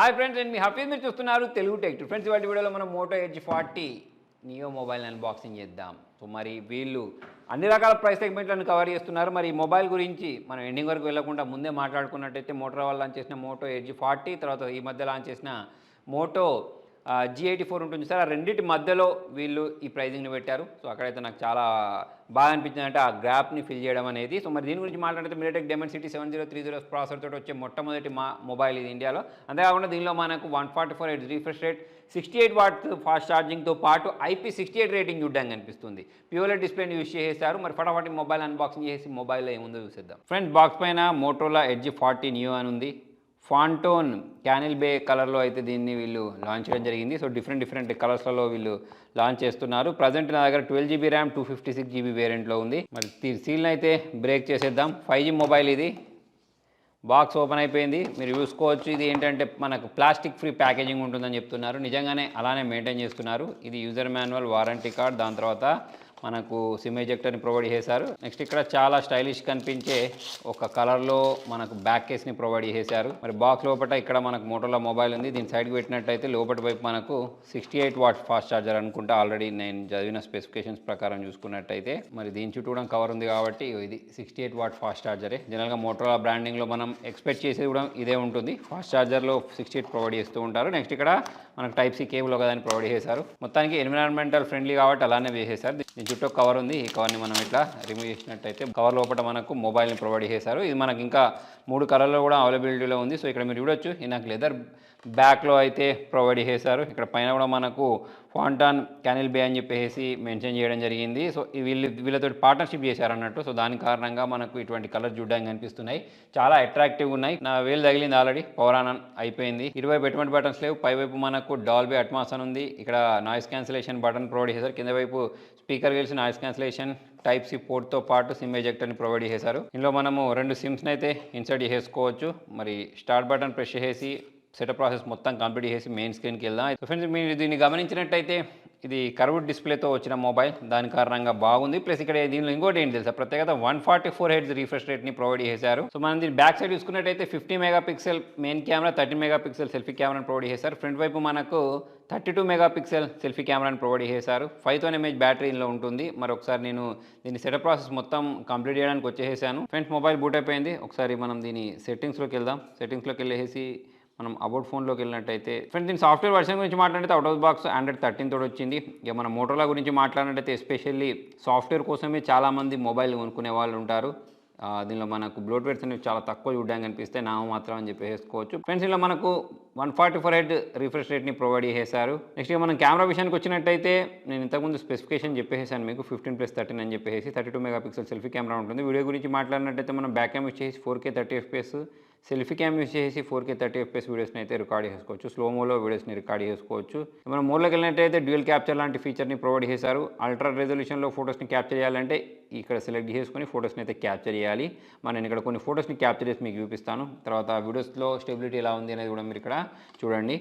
Hi friends, నేను మీ హఫీజ్. మీరు చూస్తున్నారు తెలుగు టెక్. ఫ్రెండ్స్, ఇవాళ వీడియోలో మనం Moto Edge 40 neo mobile unboxing చేద్దాం. సో మరి వీళ్ళు అన్ని రకాల ప్రైస్ సెగ్మెంట్లను కవర్ చేస్తున్నారు. మరి ఈ మొబైల్ గురించి మనం ఎండింగ్ వరకు వెళ్ళకుండా ముందే మాట్లాడుకున్నట్టయితే మోటోరోలా లాంచ్ చేసిన మోటో ఎడ్జ్ 40, తర్వాత ఈ మధ్య లాంచ్ చేసిన మోటో G84 ఉంటుంది సార్. ఆ రెండింటి మధ్యలో వీళ్ళు ఈ ప్రైజింగ్ని పెట్టారు. సో అక్కడైతే నాకు చాలా బాగా అనిపించింది, అంటే ఆ గ్యాప్ని ఫిల్ చేయడం అనేది. సో మరి దీని గురించి మాట్లాడితే MediaTek Dimensity 7030 ప్రాసెసర్ తోటి వచ్చే మొట్టమొదటి మొబైల్ ఇది ఇండియాలో. అంతేకాకుండా దీనిలో మనకు 144 Hz refresh rate, 68 watts fast ఛార్జింగ్తో పాటు IP68 రేటింగ్ చూడడానికి కనిపిస్తుంది. ప్యూర్లెట్ డిస్ప్లేని యూజ్ చేసేసారు. మరి ఫటాఫటి మొబైల్ అన్బాక్సింగ్ చేసి మొబైల్లో ఏముందో చూసేద్దాం. ఫ్రెండ్స్, బాక్స్ పైన Motorola Edge 40 నియో అని ఉంది. ఫాంటోన్ క్యానిల్ బే కలర్లో అయితే దీన్ని వీళ్ళు లాంచ్ చేయడం జరిగింది. సో డిఫరెంట్ కలర్స్లలో వీళ్ళు లాంచ్ చేస్తున్నారు. ప్రజెంట్ నా దగ్గర 12GB ర్యామ్ 256GB వేరియంట్లో ఉంది. మరి సీల్ని అయితే బ్రేక్ చేసేద్దాం. 5G మొబైల్ ఇది. బాక్స్ ఓపెన్ అయిపోయింది, మీరు చూసుకోవచ్చు. ఇది ఏంటంటే మనకు ప్లాస్టిక్ ఫ్రీ ప్యాకేజింగ్ ఉంటుందని చెప్తున్నారు. నిజంగానే అలానే మెయింటైన్ చేస్తున్నారు. ఇది యూజర్ మాన్యువల్, వారంటీ కార్డ్, దాని తర్వాత మనకు సిమ్ ఎజెక్టర్ని ప్రొవైడ్ చేశారు. నెక్స్ట్ ఇక్కడ చాలా స్టైలిష్ కనిపించే ఒక కలర్లో మనకు బ్యాక్ కేస్ని ప్రొవైడ్ చేశారు. మరి బాక్స్ లోపల ఇక్కడ మనకు మోటోలా మొబైల్ ఉంది. దీని సైడ్కి పెట్టినట్టయితే లోపల వైపు మనకు 68 వాట్స్ ఫాస్ట్ ఛార్జర్ అనుకుంటా. ఆల్రెడీ నేను చదివిన స్పెసిఫికేషన్స్ ప్రకారం చూసుకున్నట్టయితే మరి దీని చుట్టూ కూడా కవర్ ఉంది కాబట్టి ఇది 68 వాట్ ఫాస్ట్ ఛార్జరే. జనరల్గా మోటోలా బ్రాండింగ్లో మనం ఎక్స్పెక్ట్ చేసేది కూడా ఇదే ఉంటుంది. ఫాస్ట్ ఛార్జర్లో 68 ప్రొవైడ్ చేస్తూ ఉంటారు. నెక్స్ట్ ఇక్కడ మనకు Type-C కేబుల్ ఒకదాన్ని ప్రొవైడ్ చేశారు. మొత్తానికి ఎన్విరాన్మెంటల్ ఫ్రెండ్లీ కాబట్టి అలానే వేసేశారు. దీని చుట్టూ కవర్ ఉంది. ఈ కవర్ని మనం ఇట్లా రిమూవ్ చేసినట్టయితే కవర్ లోపల మనకు మొబైల్ని ప్రొవైడ్ చేశారు. ఇది మనకి ఇంకా 3 కలర్లో కూడా అవైలబిలిటీలో ఉంది. సో ఇక్కడ మీరు చూడొచ్చు, ఇది నాకు లెదర్ బ్యాక్లో అయితే ప్రొవైడ్ చేశారు. ఇక్కడ పైన కూడా మనకు ఫాంటాన్ క్యానిల్ బే అని చెప్పేసి మెన్షన్ చేయడం జరిగింది. సో వీళ్ళతో పార్ట్నర్షిప్ చేశారు అన్నట్టు. సో దాని కారణంగా మనకు ఇటువంటి కలర్ చూడడానికి కనిపిస్తున్నాయి. చాలా అట్రాక్టివ్గా ఉన్నాయి. నా వేలు తగిలింది, ఆల్రెడీ పవర్ ఆన్ అయిపోయింది. ఇరువైపు ఎటువంటి బటన్స్ లేవు. పైవైపు మనకు డాల్బీ అట్మాస్ అని ఉంది. ఇక్కడ నాయిస్ క్యాన్సిలేషన్ బటన్ ప్రొవైడ్ చేశారు. కింద వైపు స్పీకర్ వేల్స్, నాయిస్ క్యాన్సిలేషన్, Type-C పోర్ట్తో పాటు సిమ్ ఎజెక్టర్ని ప్రొవైడ్ చేశారు. ఇందులో మనము 2 సిమ్స్ని అయితే ఇన్సర్ట్ చేసుకోవచ్చు. మరి స్టార్ట్ బటన్ ప్రెస్ చేసి సెటప్ ప్రాసెస్ మొత్తం కంప్లీట్ చేసి మెయిన్ స్క్రీన్కి వెళ్దాం. ఫ్రెండ్స్, మీరు దీన్ని గమనించినట్టయితే ఇది కర్వ్డ్ డిస్ప్లేతో వచ్చిన మొబైల్, దాని కారణంగా బాగుంది. ప్లస్ ఇక్కడ దీనిలో ఇంకోటి ఏంటి తెలుసా ప్రత్యేకత, 144 Hz రిఫ్రెష్ రేట్ని ప్రొవైడ్ చేశారు. సో మనం దీని బ్యాక్ సైడ్ చూసుకున్నట్టయితే 50 megapixel main camera, 13 megapixel selfie కెమెరాని ప్రొవైడ్ చేశారు. ఫ్రంట్ వైపు మనకు 32 మెగాపిక్సెల్ సెల్ఫీ కెమెరాని ప్రొవైడ్ చేశారు. 5000 mAh బ్యాటరీ ఇందులో ఉంటుంది. మరి ఒకసారి నేను దీని సెటప్ ప్రాసెస్ మొత్తం కంప్లీట్ చేయడానికి వచ్చేసాను. ఫ్రెండ్స్, మొబైల్ బూట్ అయిపోయింది. ఒకసారి మనం దీని సెట్టింగ్స్లోకి వెళ్దాం. సెట్టింగ్స్లోకి వెళ్ళేసి మనం అబౌట్ ఫోన్లోకి వెళ్ళినట్టయితే ఫ్రెండ్స్, దీని సాఫ్ట్వేర్ వర్షన్ గురించి మాట్లాడితే అవుట్ ఆఫ్ బాక్స్ Android 13 తోటి వచ్చింది. ఇక మన మోటోలా గురించి మాట్లాడినట్టయితే ఎస్పెషల్లీ సాఫ్ట్వేర్ కోసమే చాలామంది మొబైల్ కొనుక్కునే వాళ్ళు ఉంటారు. దీనిలో మనకు బ్లోట్వేర్స్ అనేవి చాలా తక్కువ చూడడానికి కనిపిస్తే మాత్రం అని చెప్పేసుకోవచ్చు. ఫ్రెండ్స్, ఇలా మనకు 144 Hz రిఫ్రెష్ రేట్ని ప్రొవైడ్ చేశారు. నెక్స్ట్ ఇక మనం కెమెరా విషయానికి వచ్చినట్టయితే నేను ఇంతకుముందు స్పెసిఫికేషన్ చెప్పేసాను మీకు, 15+13 అని చెప్పేసి 32 మెగాపిక్సెల్ సెల్ఫీ కెమెరా ఉంటుంది. వీడియో గురించి మాట్లాడినట్టయితే మనం బ్యాక్ క్యామ్ యూస్ చేసి 4K 30 FPS, selfie cam use చేసి 4K 30 FPS వీడియోస్ని అయితే రికార్డ్ చేసుకోవచ్చు. స్లోమోలో వీడియోస్ని రికార్డ్ చేసుకోవచ్చు. మనం మోడ్లోకి వెళ్ళినట్టయితే డ్యూయల్ క్యాప్చర్ లాంటి ఫీచర్ని ప్రొవైడ్ చేశారు. అల్ట్రా రెజల్యూషన్లో ఫొటోస్ని క్యాప్చర్ చేయాలంటే ఇక్కడ సెలెక్ట్ చేసుకొని ఫొటోస్ని అయితే క్యాప్చర్ చేయాలి. నేను ఇక్కడ కొన్ని ఫొటోస్ని క్యాప్చర్ చేసి మీకు చూపిస్తాను. తర్వాత వీడియోస్లో స్టెబిలిటీ ఎలా ఉంది అనేది కూడా మీరు ఇక్కడ చూడండి.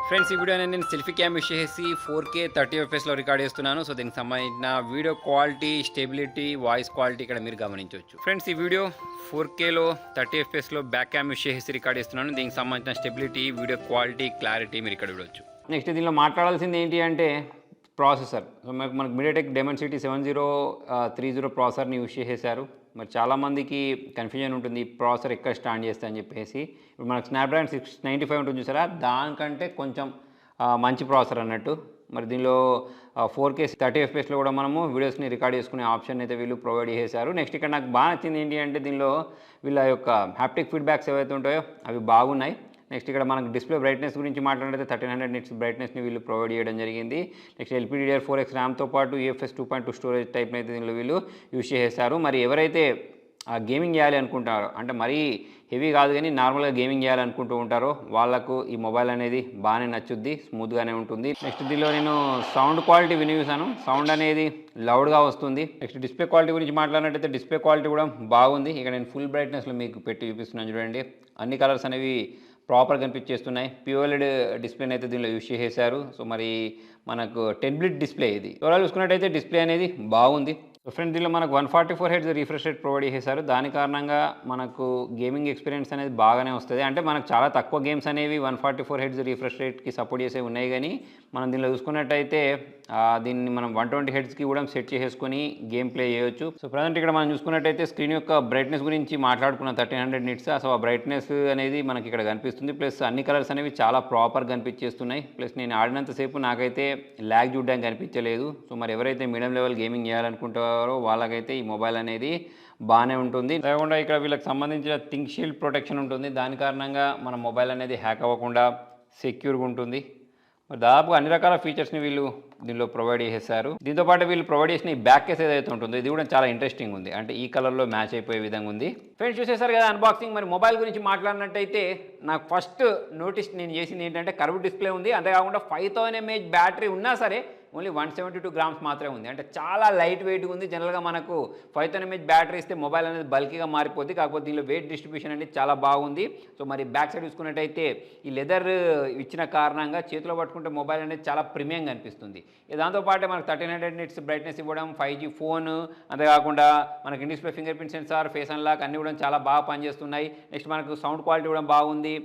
ఫ్రెండ్స్, ఈ వీడియో నేను సెల్ఫీ క్యామ్ యూస్ చేసి 4K 30 FPSలో రికార్డ్ చేస్తున్నాను. సో దీనికి సంబంధించిన video quality, stability, voice quality ఇక్కడ మీరు గమనించవచ్చు. ఫ్రెండ్స్, ఈ వీడియో 4Kలో 30 FPSలో బ్యాక్ క్యామ్ యూస్ చేసి రికార్డ్ చేస్తున్నాను. దీనికి సంబంధించిన స్టెబిలిటీ, వీడియో క్వాలిటీ, క్లారిటీ మీరు ఇక్కడ చూడవచ్చు. నెక్స్ట్ దీనిలో మాట్లాడాల్సింది ఏంటి అంటే ప్రాసెసర్. సో మనకు MediaTek Dimensity 7030 ప్రాసెసర్ని యూస్ చేసేసారు. మరి చాలామందికి కన్ఫ్యూజన్ ఉంటుంది, ఈ ప్రాసెసర్ ఎక్కడ స్టాండ్ చేస్తా అని చెప్పేసి. ఇప్పుడు మనకు స్నాప్డ్రాగన్ 695 ఉంటుంది చూసారా, దానికంటే కొంచెం మంచి ప్రాసెసర్ అన్నట్టు. మరి దీనిలో 4K 30 FPSలో కూడా మనము వీడియోస్ని రికార్డ్ చేసుకునే ఆప్షన్ అయితే వీళ్ళు ప్రొవైడ్ చేశారు. నెక్స్ట్ ఇక్కడ నాకు బాగా నచ్చింది ఏంటి అంటే దీనిలో వీళ్ళ యొక్క హ్యాప్టిక్ ఫీడ్బ్యాక్స్ ఏవైతే ఉంటాయో అవి బాగున్నాయి. నెక్స్ట్ ఇక్కడ మనకు డిస్ప్లే బ్రైట్నెస్ గురించి మాట్లాడితే 1300 నిట్స్ బ్రైట్నెస్ని వీళ్ళు ప్రొవైడ్ చేయడం జరిగింది. నెక్స్ట్ LPDDR4X ర్యామ్తో పాటు UFS 2.2 స్టోరేజ్ టైప్ని అయితే దీనిలో వీళ్ళు యూజ్ చేసేస్తారు. మరి ఎవరైతే గేమింగ్ చేయాలి అనుకుంటారో, అంటే మరీ హెవీ కాదు కానీ నార్మల్గా గేమింగ్ చేయాలనుకుంటూ ఉంటారో వాళ్ళకు ఈ మొబైల్ అనేది బాగానే నచ్చుద్ది, స్మూత్గానే ఉంటుంది. నెక్స్ట్ దీనిలో నేను సౌండ్ క్వాలిటీ వినియోగిస్తాను. సౌండ్ అనేది లౌడ్గా వస్తుంది. నెక్స్ట్ డిస్ప్లే క్వాలిటీ గురించి మాట్లాడినట్టయితే డిస్ప్లే క్వాలిటీ కూడా బాగుంది. ఇక నేను ఫుల్ బ్రైట్నెస్లో మీకు పెట్టి చూపిస్తున్నాను చూడండి. అన్ని కలర్స్ అనేవి ప్రాపర్గా కనిపించేస్తున్నాయి. ప్యూర్లెడ్ డిస్ప్లేని అయితే దీనిలో యూజ్ చేసేసారు. సో మరి మనకు 10 బిట్ డిస్ప్లే ఇది. ఓవరాల్ చూసుకున్నట్టయితే డిస్ప్లే అనేది బాగుంది. సో ఫ్రెండ్స్ దీనిలో మనకు 144 హెర్ట్జ్ రిఫ్రెష్ రేట్ ప్రొవైడ్ చేశారు. దాని కారణంగా మనకు గేమింగ్ ఎక్స్పీరియన్స్ అనేది బాగానే వస్తుంది. అంటే మనకు చాలా తక్కువ గేమ్స్ అనేవి 144 హెర్ట్జ్ రిఫ్రెష్ రేట్కి సపోర్ట్ చేసేవి ఉన్నాయి, కానీ మనం దీనిలో చూసుకున్నట్టయితే దీన్ని మనం 120 హెర్ట్జ్కి కూడా సెట్ చేసేసుకొని గేమ్ ప్లే చేయొచ్చు. సో ప్రజెంట్ ఇక్కడ మనం చూసుకున్నట్టయితే స్క్రీన్ యొక్క బ్రైట్నెస్ గురించి మాట్లాడుకున్న 1300 నిట్స్. సో ఆ బ్రైట్నెస్ అనేది మనకి ఇక్కడ కనిపిస్తుంది. ప్లస్ అన్ని కలర్స్ అనేవి చాలా ప్రాపర్గా కనిపించేస్తున్నాయి. ప్లస్ నేను ఆడినంతసేపు నాకైతే ల్యాగ్ చూడడానికి కనిపించలేదు. సో మరి ఎవరైతే మీడియం లెవెల్ గేమింగ్ చేయాలనుకుంటారో వాళ్ళకైతే ఈ మొబైల్ అనేది బాగానే ఉంటుంది. కాకుండా ఇక్కడ వీళ్ళకి సంబంధించిన థింక్ షీల్డ్ ప్రొటెక్షన్ ఉంటుంది. దాని కారణంగా మన మొబైల్ అనేది హ్యాక్ అవ్వకుండా సెక్యూర్గా ఉంటుంది. దాదాపు అన్ని రకాల ఫీచర్స్ని వీళ్ళు దీనిలో ప్రొవైడ్ చేశారు. దీంతోపాటు వీళ్ళు ప్రొవైడ్ చేసిన ఈ బ్యాక్ కేస్ ఏదైతే ఉంటుందో ఇది కూడా చాలా ఇంట్రెస్టింగ్ ఉంది. అంటే ఈ కలర్లో మ్యాచ్ అయిపోయే విధంగా ఉంది. ఫ్రెండ్స్ చూసేసారు కదా అన్బాక్సింగ్. మరి మొబైల్ గురించి మాట్లాడినట్టయితే నాకు ఫస్ట్ నోటీస్ నేను చేసింది ఏంటంటే కర్వ్ డిస్ప్లే ఉంది. అంతేకాకుండా 5000 mAh బ్యాటరీ ఉన్నా సరే ఓన్లీ 172 గ్రామ్స్ మాత్రమే ఉంది. అంటే చాలా లైట్ వెయిట్గా ఉంది. జనరల్గా మనకు 5000 mAh బ్యాటరీ ఇస్తే మొబైల్ అనేది బల్కీగా మారిపోద్ది. కాకపోతే దీనిలో వెయిట్ డిస్ట్రిబ్యూషన్ అనేది చాలా బాగుంది. సో మరి బ్యాక్ సైడ్ చూసుకున్నట్టయితే ఈ లెదర్ ఇచ్చిన కారణంగా చేతిలో పట్టుకుంటే మొబైల్ అనేది చాలా ప్రీమియంగా అనిపిస్తుంది. దాంతోపాటు మనకు 1300 నిట్స్ బ్రైట్నెస్ ఇవ్వడం, 5G ఫోన్, అంతేకాకుండా మనకి display finger print censor, face unlock అన్నీ కూడా చాలా బాగా పనిచేస్తున్నాయి. నెక్స్ట్ మనకు సౌండ్ క్వాలిటీ కూడా బాగుంది,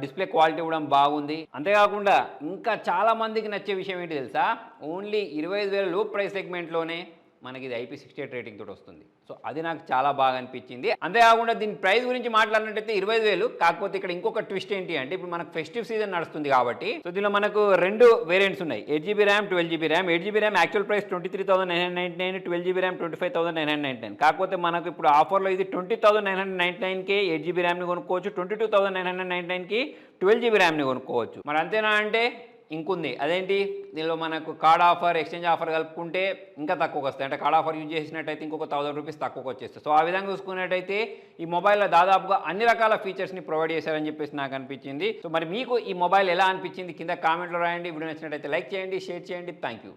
డిస్ప్లే క్వాలిటీ కూడా బాగుంది. అంతేకాకుండా ఇంకా చాలా మందికి నచ్చే విషయం ఏంటి తెలుసా, ఓన్లీ 25,000 లో ప్రైస్ సెగ్మెంట్లోనే మనకి ఇది IP68 రేటింగ్ తోటి వస్తుంది. సో అది నాకు చాలా బాగా అనిపించింది. అంతేకాకుండా దీని ప్రైస్ గురించి మాట్లాడినట్టయితే 25,000. కాకపోతే ఇక్కడ ఇంకొక ట్విస్ట్ ఏంటి అంటే ఇప్పుడు మనకు ఫెస్టివ్ సీజన్ నడుస్తుంది కాబట్టి సో దీనిలో మనకు 2 వేరియంట్స్ ఉన్నాయి. 8GB RAM, 12GB RAM. 8GB RAM actual price 23,999, 12GB RAM 25,999. కాకపోతే మనకు ఇప్పుడు ఆఫర్లో ఇది 20,999కే 8GB ర్యామ్ని కొనుక్కోవచ్చు, 22,999కి 12GB ర్యామ్ని కొనుక్కోవచ్చు. మరి అంతేనా అంటే ఇంకుంది. అదేంటి, దీనిలో మనకు కార్డ్ ఆఫర్, ఎక్స్చేంజ్ ఆఫర్ కలుపుకుంటే ఇంకా తక్కువకి వస్తాయి. అంటే కార్డ్ ఆఫర్ యూజ్ చేసినట్టయితే ఇంకొక 1000 రూపీస్ తక్కువకి వచ్చేస్తుంది. సో ఆ విధంగా చూసుకున్నట్టయితే ఈ మొబైల్లో దాదాపుగా అన్ని రకాల ఫీచర్స్ని ప్రొవైడ్ చేశారని చెప్పేసి నాకు అనిపించింది. సో మరి మీకు ఈ మొబైల్ ఎలా అనిపించింది కింద కామెంట్లో రాయండి. వీడియో నచ్చినట్టయితే లైక్ చేయండి, షేర్ చేయండి. Thank you.